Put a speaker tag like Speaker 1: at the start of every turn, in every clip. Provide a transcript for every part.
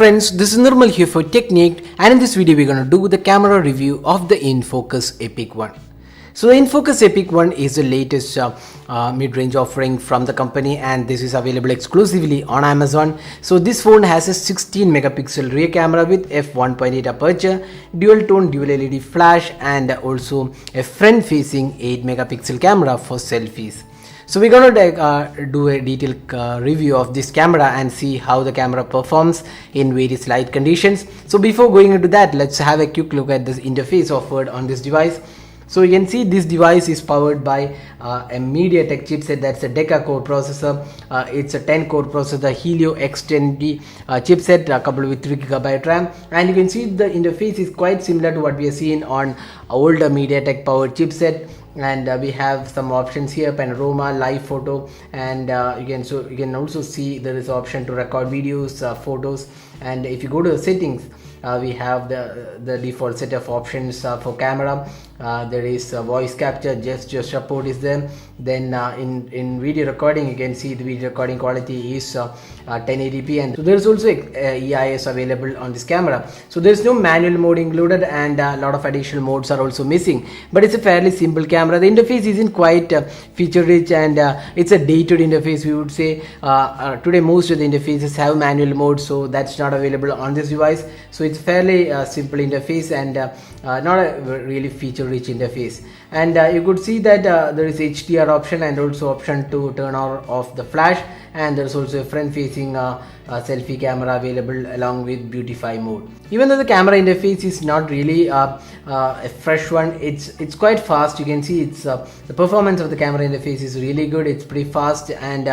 Speaker 1: friends, this is Nirmal here for Technique, and in this video we're going to do the camera review of the InFocus EPIC 1. So the InFocus EPIC 1 is the latest mid-range offering from the company, and this is available exclusively on Amazon. So this phone has a 16 megapixel rear camera with f1.8 aperture, dual tone dual LED flash, and also a front facing 8 megapixel camera for selfies. So we're going to do a detailed review of this camera and see how the camera performs in various light conditions. So before going into that, let's have a quick look at this interface offered on this device. So you can see this device is powered by a MediaTek chipset, that's a Deca core processor. It's a 10 core processor, Helio X10D chipset coupled with 3GB RAM, and you can see the interface is quite similar to what we are seeing on older MediaTek powered chipset. And we have some options here: panorama, live photo, and you can also see there is option to record videos, photos. And if you go to the settings, we have the default set of options for camera. There is voice capture, gesture support is there. Then in video recording, you can see the video recording quality is 1080p, and so there is also EIS available on this camera. So there is no manual mode included, and a lot of additional modes are also missing, but it's a fairly simple camera. The interface isn't quite feature rich, and it's a dated interface, we would say. Today most of the interfaces have manual mode, so that's not available on this device. So it's fairly simple interface, and not a really feature rich interface. And you could see that there is HDR option, and also option to turn on off the flash, and there's also a front facing selfie camera available along with beautify mode. Even though the camera interface is not really a fresh one, it's quite fast. You can see it's the performance of the camera interface is really good. It's pretty fast, and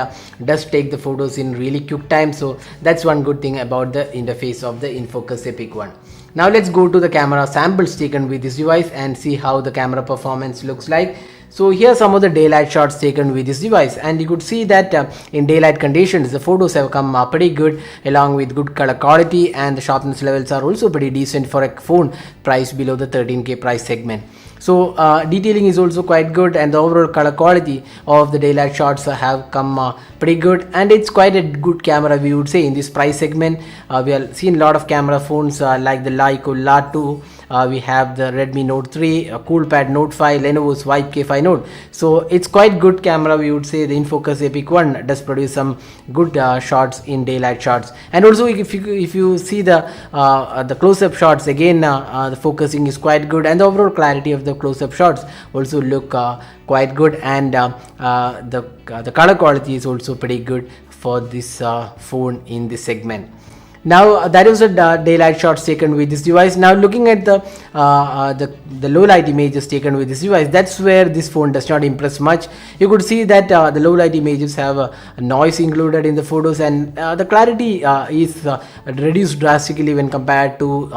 Speaker 1: does take the photos in really quick time. So that's one good thing about the interface of the InFocus EPIC 1. Now let's go to the camera samples taken with this device and see how the camera performance looks like. So here are some of the daylight shots taken with this device, and you could see that in daylight conditions the photos have come pretty good, along with good color quality, and the sharpness levels are also pretty decent for a phone priced below the 13K price segment. So detailing is also quite good, and the overall color quality of the daylight shots have come pretty good, and it's quite a good camera, we would say, in this price segment. We have seen a lot of camera phones like the Leica La2, we have the Redmi Note 3, Coolpad Note 5, Lenovo's Vibe K5 Note. So it's quite good camera, we would say. The InFocus EPIC 1 does produce some good shots in daylight shots, and also if you see the close-up shots, again the focusing is quite good, and the overall clarity of the close-up shots also look quite good, and the color quality is also pretty good for this phone in this segment. Now that was the daylight shots taken with this device. Now looking at the low light images taken with this device, that's where this phone does not impress much. You could see that the low light images have a noise included in the photos, and the clarity is reduced drastically when compared to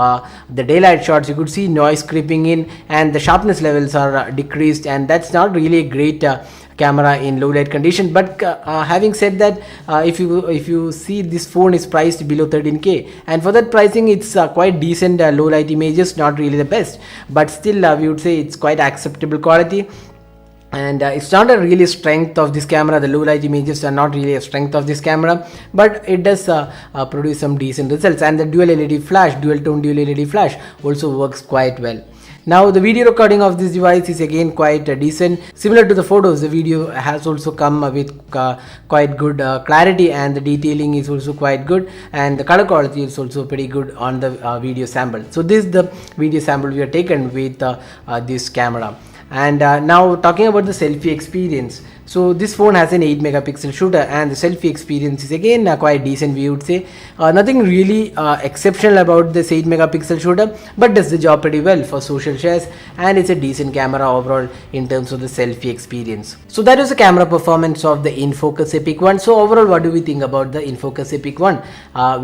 Speaker 1: the daylight shots. You could see noise creeping in, and the sharpness levels are decreased, and that's not really a great camera in low light condition. But having said that, if you see, this phone is priced below 13K, and for that pricing it's quite decent low light images, not really the best, but still we would say it's quite acceptable quality. And it's not a really strength of this camera. The low light images are not really a strength of this camera, but it does produce some decent results, and the dual LED flash, dual tone dual LED flash also works quite well. Now the video recording of this device is again quite decent. Similar to the photos, the video has also come with quite good clarity, and the detailing is also quite good, and the color quality is also pretty good on the video sample. So this is the video sample we have taken with this camera. And now talking about the selfie experience. So this phone has an 8 megapixel shooter, and the selfie experience is again quite decent, we would say. Nothing really exceptional about this 8 megapixel shooter, but does the job pretty well for social shares, and it's a decent camera overall in terms of the selfie experience. So that is the camera performance of the InFocus EPIC 1. So overall, what do we think about the InFocus EPIC 1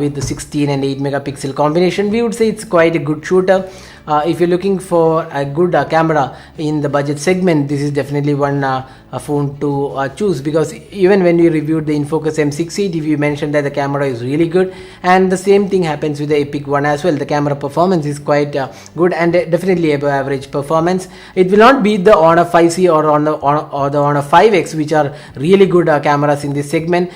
Speaker 1: with the 16 and 8 megapixel combination? We would say it's quite a good shooter. If you're looking for a good camera in the budget segment, this is definitely one phone to to choose, because even when we reviewed the InFocus M680 we mentioned that the camera is really good, and the same thing happens with the EPIC 1 as well. The camera performance is quite good and definitely above average performance. It will not beat the Honor 5C or the Honor 5X, which are really good cameras in this segment.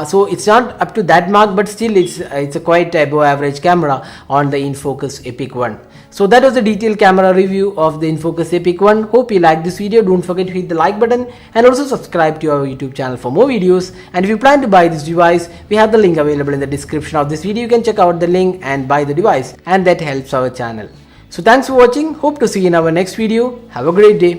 Speaker 1: So it's not up to that mark, but still it's a quite above average camera on the InFocus EPIC 1. So that was the detailed camera review of the InFocus EPIC 1. Hope you liked this video. Don't forget to hit the like button and also subscribe to our YouTube channel for more videos. And if you plan to buy this device, we have the link available in the description of this video. You can check out the link and buy the device, and that helps our channel. So thanks for watching. Hope to see you in our next video. Have a great day.